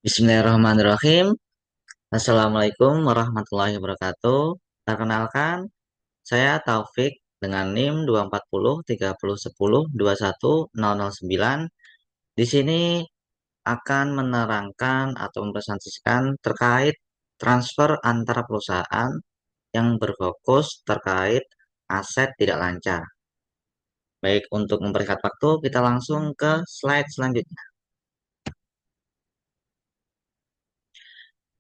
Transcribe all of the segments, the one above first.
Bismillahirrahmanirrahim. Assalamualaikum warahmatullahi wabarakatuh. Perkenalkan, saya Taufik dengan NIM 2403010210009. Di sini akan menerangkan atau mempresentasikan terkait transfer antar perusahaan yang berfokus terkait aset tidak lancar. Baik, untuk mempersingkat waktu, kita langsung ke slide selanjutnya.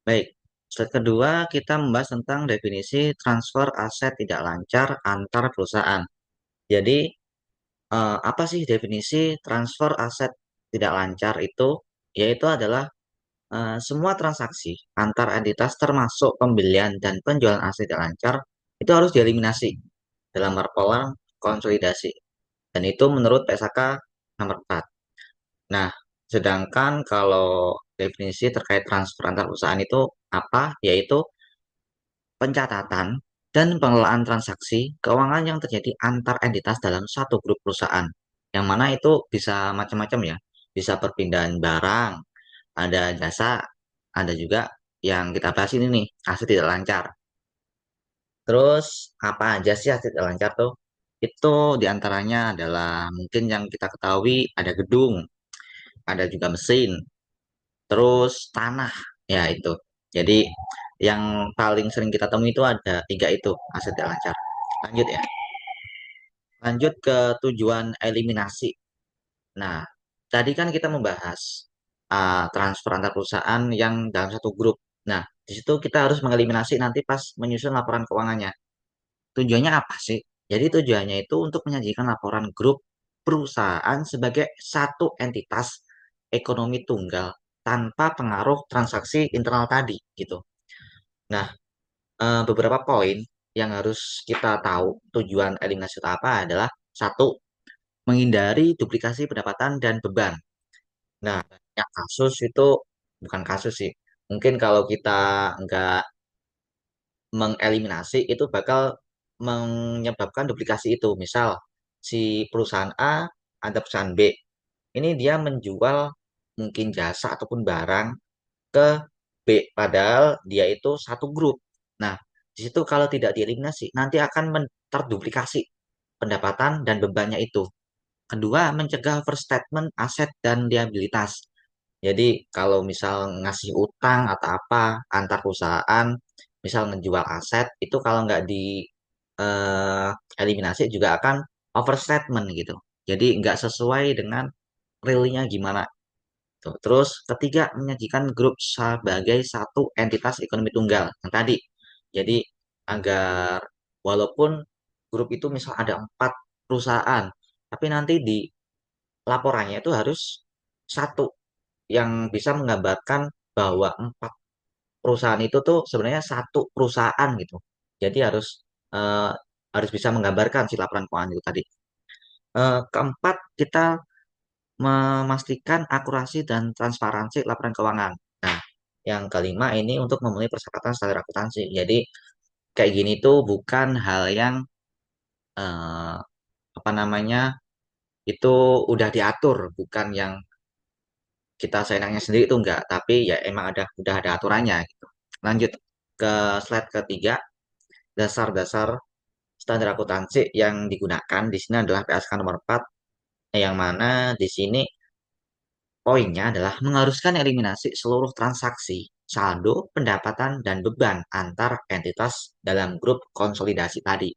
Baik, slide kedua kita membahas tentang definisi transfer aset tidak lancar antar perusahaan. Jadi, apa sih definisi transfer aset tidak lancar itu? Yaitu adalah semua transaksi antar entitas termasuk pembelian dan penjualan aset tidak lancar itu harus dieliminasi dalam pola konsolidasi. Dan itu menurut PSAK nomor 4. Nah, sedangkan kalau definisi terkait transfer antar perusahaan itu apa? Yaitu pencatatan dan pengelolaan transaksi keuangan yang terjadi antar entitas dalam satu grup perusahaan. Yang mana itu bisa macam-macam ya. Bisa perpindahan barang, ada jasa, ada juga yang kita bahas ini nih, aset tidak lancar. Terus apa aja sih aset tidak lancar tuh? Itu diantaranya adalah mungkin yang kita ketahui ada gedung, ada juga mesin, terus tanah, ya itu. Jadi yang paling sering kita temui itu ada tiga itu aset tidak lancar. Lanjut ya. Lanjut ke tujuan eliminasi. Nah, tadi kan kita membahas transfer antar perusahaan yang dalam satu grup. Nah, di situ kita harus mengeliminasi nanti pas menyusun laporan keuangannya. Tujuannya apa sih? Jadi tujuannya itu untuk menyajikan laporan grup perusahaan sebagai satu entitas ekonomi tunggal tanpa pengaruh transaksi internal tadi gitu. Nah, beberapa poin yang harus kita tahu tujuan eliminasi itu apa adalah satu, menghindari duplikasi pendapatan dan beban. Nah, yang kasus itu bukan kasus sih. Mungkin kalau kita nggak mengeliminasi itu bakal menyebabkan duplikasi itu. Misal si perusahaan A ada perusahaan B. Ini dia menjual mungkin jasa ataupun barang ke B, padahal dia itu satu grup. Nah, di situ kalau tidak dieliminasi, nanti akan terduplikasi pendapatan dan bebannya itu. Kedua, mencegah overstatement aset dan liabilitas. Jadi, kalau misal ngasih utang atau apa antar perusahaan, misal ngejual aset, itu kalau nggak di eliminasi juga akan overstatement gitu. Jadi, nggak sesuai dengan realnya gimana. Tuh. Terus ketiga, menyajikan grup sebagai satu entitas ekonomi tunggal yang tadi. Jadi agar walaupun grup itu misal ada 4 perusahaan, tapi nanti di laporannya itu harus satu yang bisa menggambarkan bahwa 4 perusahaan itu tuh sebenarnya satu perusahaan gitu. Jadi eh, harus bisa menggambarkan si laporan keuangan itu tadi. Keempat, kita memastikan akurasi dan transparansi laporan keuangan. Nah, yang kelima ini untuk memenuhi persyaratan standar akuntansi. Jadi kayak gini tuh bukan hal yang eh, apa namanya itu udah diatur, bukan yang kita seenaknya sendiri itu enggak, tapi ya emang udah ada aturannya gitu. Lanjut ke slide ketiga, dasar-dasar standar akuntansi yang digunakan di sini adalah PSK nomor 4, yang mana di sini poinnya adalah mengharuskan eliminasi seluruh transaksi, saldo, pendapatan, dan beban antar entitas dalam grup konsolidasi tadi.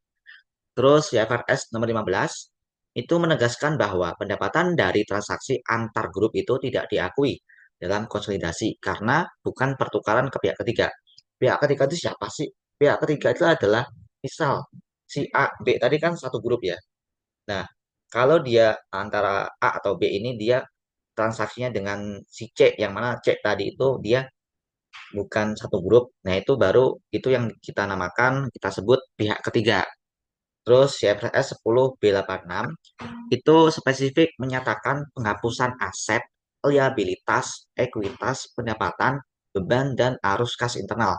Terus IFRS nomor 15 itu menegaskan bahwa pendapatan dari transaksi antar grup itu tidak diakui dalam konsolidasi karena bukan pertukaran ke pihak ketiga. Pihak ketiga itu siapa sih? Pihak ketiga itu adalah misal si A, B tadi kan satu grup ya. Nah, kalau dia antara A atau B ini dia transaksinya dengan si C, yang mana C tadi itu dia bukan satu grup. Nah, itu baru itu yang kita namakan, kita sebut pihak ketiga. Terus CFRS 10B86 itu spesifik menyatakan penghapusan aset, liabilitas, ekuitas, pendapatan, beban, dan arus kas internal.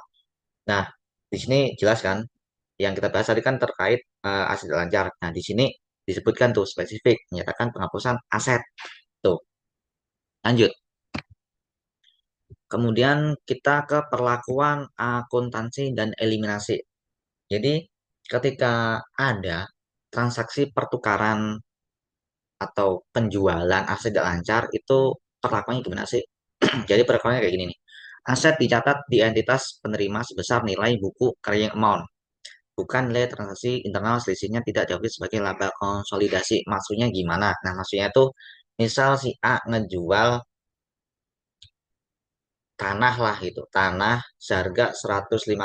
Nah, di sini jelas kan, yang kita bahas tadi kan terkait aset lancar. Nah, di sini disebutkan tuh spesifik menyatakan penghapusan aset. Tuh, lanjut. Kemudian kita ke perlakuan akuntansi dan eliminasi. Jadi ketika ada transaksi pertukaran atau penjualan aset tidak lancar itu perlakuannya gimana sih? Jadi perlakuannya kayak gini nih. Aset dicatat di entitas penerima sebesar nilai buku carrying amount, bukan nilai transaksi internal, selisihnya tidak diakui sebagai laba konsolidasi. Maksudnya gimana? Nah, maksudnya tuh misal si A ngejual tanah lah itu, tanah seharga 150.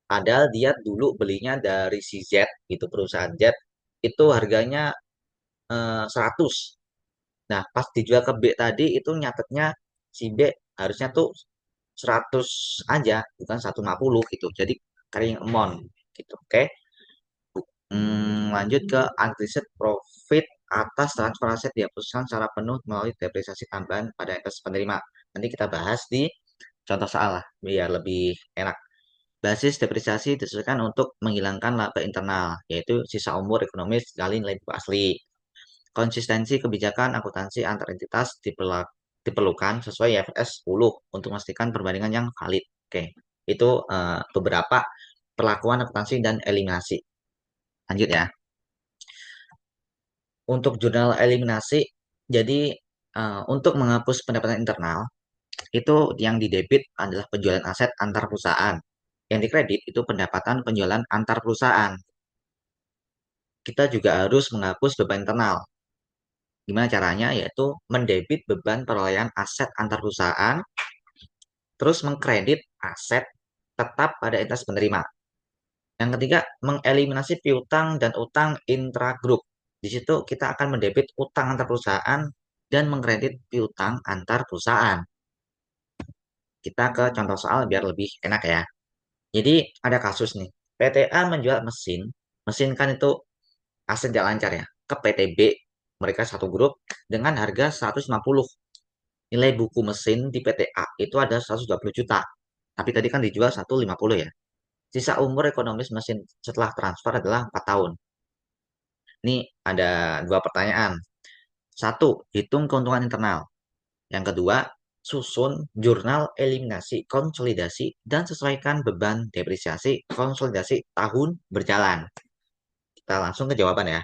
Padahal dia dulu belinya dari si Z, itu perusahaan Z, itu harganya 100. Nah, pas dijual ke B tadi itu nyatetnya si B harusnya tuh 100 aja, bukan 150 gitu. Jadi carrying amount gitu. Oke. Lanjut ke unrealized profit atas transfer aset dihapuskan secara penuh melalui depresiasi tambahan pada entitas penerima. Nanti kita bahas di contoh soal lah, biar lebih enak. Basis depresiasi disesuaikan untuk menghilangkan laba internal, yaitu sisa umur ekonomis kali nilai buku asli. Konsistensi kebijakan akuntansi antar entitas diperlukan sesuai IFRS 10 untuk memastikan perbandingan yang valid. Oke, itu beberapa perlakuan akuntansi dan eliminasi. Lanjut ya. Untuk jurnal eliminasi, jadi untuk menghapus pendapatan internal, itu yang didebit adalah penjualan aset antar perusahaan. Yang dikredit itu pendapatan penjualan antar perusahaan. Kita juga harus menghapus beban internal. Gimana caranya? Yaitu mendebit beban perolehan aset antar perusahaan, terus mengkredit aset tetap pada entitas penerima. Yang ketiga, mengeliminasi piutang dan utang intragrup. Di situ kita akan mendebit utang antar perusahaan dan mengkredit piutang antar perusahaan. Kita ke contoh soal biar lebih enak ya. Jadi ada kasus nih, PTA menjual mesin, mesin kan itu aset tidak lancar ya, ke PTB, mereka satu grup dengan harga 150. Nilai buku mesin di PTA itu ada 120 juta. Tapi tadi kan dijual 150 ya. Sisa umur ekonomis mesin setelah transfer adalah 4 tahun. Ini ada dua pertanyaan. Satu, hitung keuntungan internal. Yang kedua, susun jurnal eliminasi konsolidasi dan sesuaikan beban depresiasi konsolidasi tahun berjalan. Kita langsung ke jawaban ya.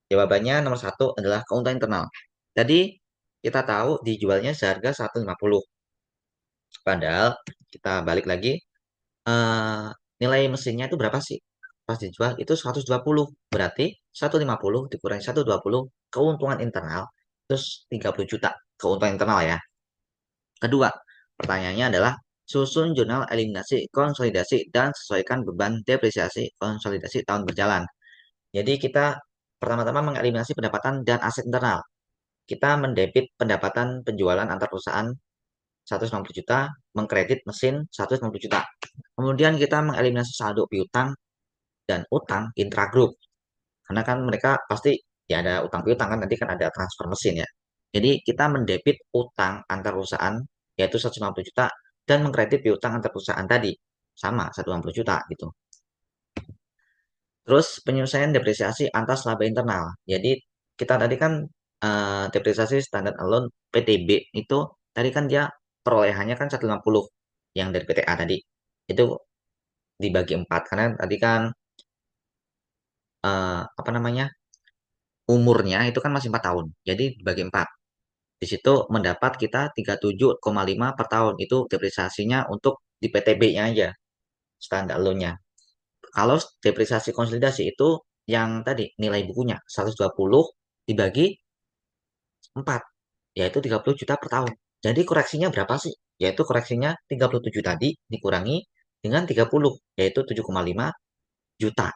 Jawabannya nomor satu adalah keuntungan internal. Tadi kita tahu dijualnya seharga 150. Padahal kita balik lagi, eh, nilai mesinnya itu berapa sih? Pas dijual itu 120. Berarti 150 dikurangi 120 keuntungan internal terus 30 juta keuntungan internal ya. Kedua, pertanyaannya adalah susun jurnal eliminasi konsolidasi dan sesuaikan beban depresiasi konsolidasi tahun berjalan. Jadi kita pertama-tama mengeliminasi pendapatan dan aset internal. Kita mendebit pendapatan penjualan antar perusahaan 150 juta, mengkredit mesin 150 juta. Kemudian kita mengeliminasi saldo piutang dan utang intragroup. Karena kan mereka pasti ya ada utang piutang kan nanti kan ada transfer mesin ya. Jadi kita mendebit utang antar perusahaan yaitu 150 juta dan mengkredit piutang antar perusahaan tadi sama 150 juta gitu. Terus penyelesaian depresiasi atas laba internal. Jadi kita tadi kan depresiasi standar alone PTB itu tadi kan dia perolehannya kan 150 yang dari PTA tadi. Itu dibagi 4 karena tadi kan apa namanya? Umurnya itu kan masih 4 tahun. Jadi dibagi 4. Di situ mendapat kita 37,5 per tahun. Itu depresiasinya untuk di PTB-nya aja, standar alone-nya. Kalau depresiasi konsolidasi itu yang tadi nilai bukunya 120 dibagi 4, yaitu 30 juta per tahun. Jadi koreksinya berapa sih? Yaitu koreksinya 37 tadi dikurangi dengan 30, yaitu 7,5 juta.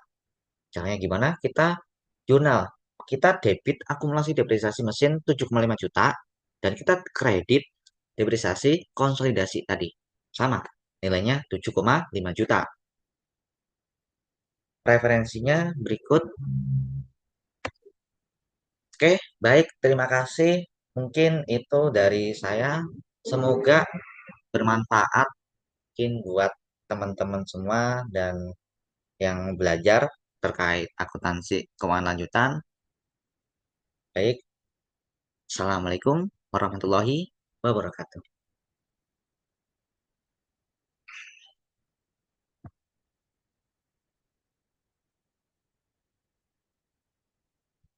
Caranya gimana? Kita jurnal. Kita debit akumulasi depresiasi mesin 7,5 juta dan kita kredit depresiasi konsolidasi tadi. Sama, nilainya 7,5 juta. Referensinya berikut. Oke, baik. Terima kasih. Mungkin itu dari saya. Semoga bermanfaat mungkin buat teman-teman semua dan yang belajar terkait akuntansi keuangan lanjutan. Baik, Assalamualaikum warahmatullahi wabarakatuh.